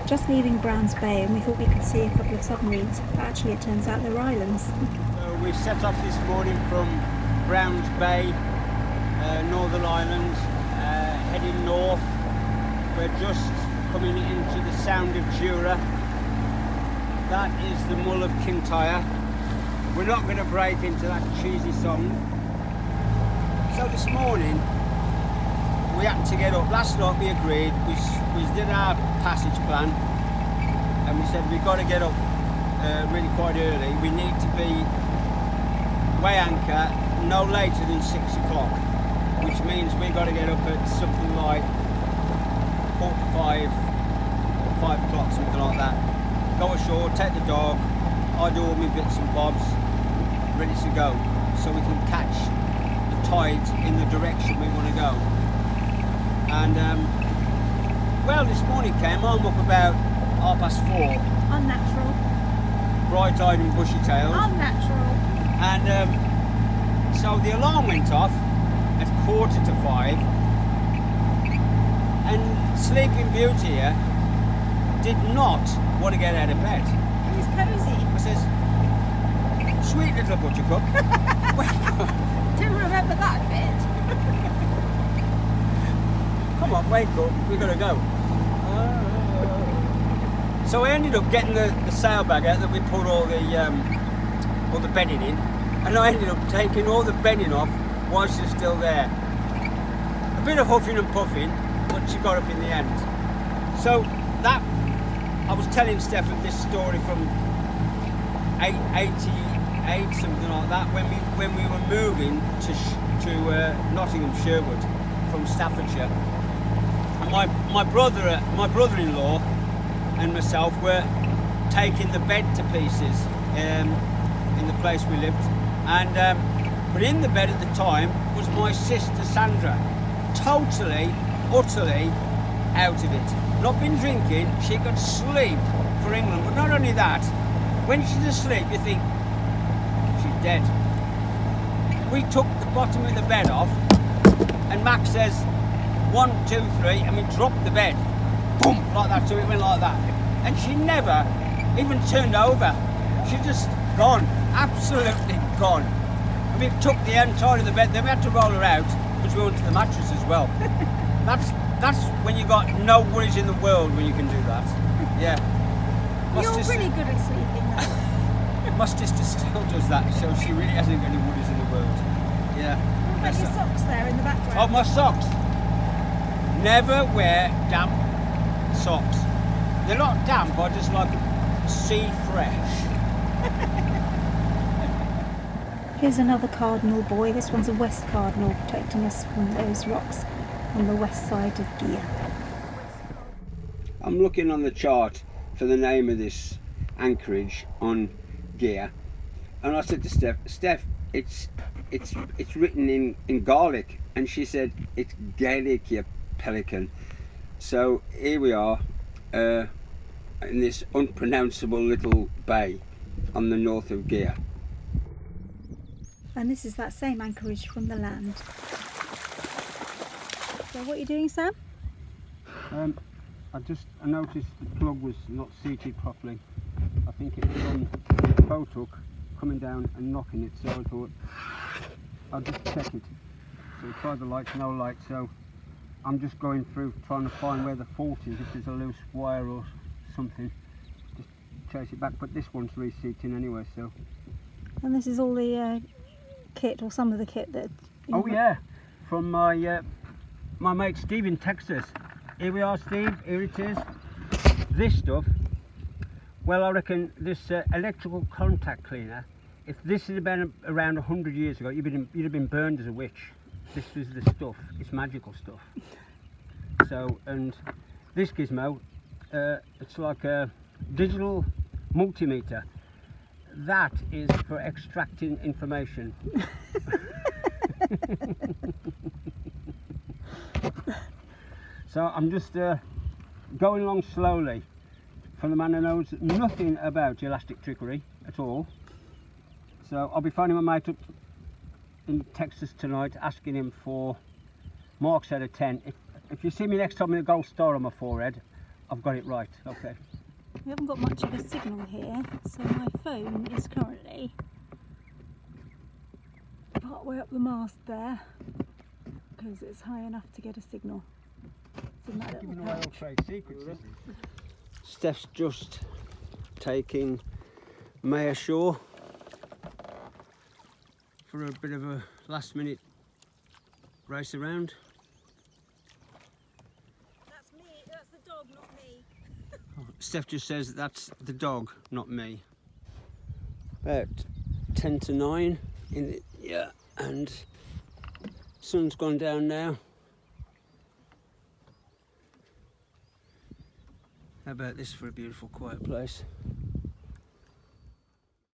just leaving Browns Bay and we thought we could see a couple of submarines, but actually it turns out they're islands. So we set off this morning from Browns Bay, Northern Ireland, heading north. We're just coming into the Sound of Jura. That is the Mull of Kintyre. We're not going to break into that cheesy song. So this morning we had to get up. Last night we agreed, we did our passage plan and we said we've got to get up really quite early. We need to be weigh anchor no later than 6 o'clock, which means we've got to get up at something like 4:45, 5 o'clock, something like that. Go ashore, take the dog, I do all my bits and bobs, ready to go, so we can catch the tide in the direction we want to go. And well, this morning came, I'm up about 4:30. Unnatural. Bright-eyed and bushy-tailed. Unnatural. And so the alarm went off at 4:45, and Sleeping Beauty here did not want to get out of bed. He's cosy. I says, sweet little buttercup, wake up. Do remember that bit. Come on, wake up, we've got to go. So I ended up getting the sailbag out that we put all the bedding in, and I ended up taking all the bedding off while she's still there. A bit of huffing and puffing, but she got up in the end. So that, I was telling Stefan this story from 88, something like that, when we were moving to Nottingham, Sherwood from Staffordshire. And my brother-in-law and myself were taking the bed to pieces in the place we lived, and but in the bed at the time was my sister Sandra, totally, utterly out of it. Not been drinking, she could sleep for England, but not only that, when she's asleep you think she's dead. We took the bottom of the bed off and Max says 1, 2, 3 and we dropped the bed, boom, like that, so it went like that, and she never even turned over. She just gone, absolutely gone. And we took the entire of the bed, then we had to roll her out because we wanted the mattress as well. That's when you got no worries in the world when you can do that. Yeah. You're really good at sleeping though. My sister still does that, so she really hasn't got any worries in the world. Yeah. What about your socks there in the background? Oh, my socks. Never wear damp socks. They're not damp, I just like sea fresh. Here's another cardinal buoy. This one's a west cardinal, protecting us from those rocks on the west side of Gigha. I'm looking on the chart for the name of this anchorage on Gigha, and I said to Steph, it's written in Gaelic, and she said it's Gaelic, you pelican. So here we are in this unpronounceable little bay on the north of Gigha. And this is that same anchorage from the land. So what are you doing, Sam? I noticed the plug was not seated properly. I think it was on the boat hook coming down and knocking it, so I thought I'll just check it. So try the lights, no light, so I'm just going through trying to find where the fault is, if there's a loose wire or something, just chase it back, but this one's reseating anyway, so. And this is all the kit, or some of the kit that... Oh yeah, from my mate Steve in Texas. Here we are, Steve, here it is. This stuff, well, I reckon this electrical contact cleaner, if this had been around 100 years ago, you'd have been burned as a witch. This is the stuff, it's magical stuff. So, and this gizmo, it's like a digital multimeter. That is for extracting information. So I'm just going along slowly for the man who knows nothing about elastic trickery at all. So I'll be phoning my mate up in Texas tonight, asking him for marks out of 10. If you see me next time with a gold star on my forehead, I've got it right. Okay. We haven't got much of a signal here, so my phone is currently part way up the mast there, because it's high enough to get a signal. It's in that little Giving away all pouch. trade secrets, isn't it? Steph's just taking May ashore for a bit of a last minute race around. That's me, that's the dog, not me. Steph just says that's the dog, not me. About 10 to 9 in the, yeah, and sun's gone down now. How about this for a beautiful quiet place?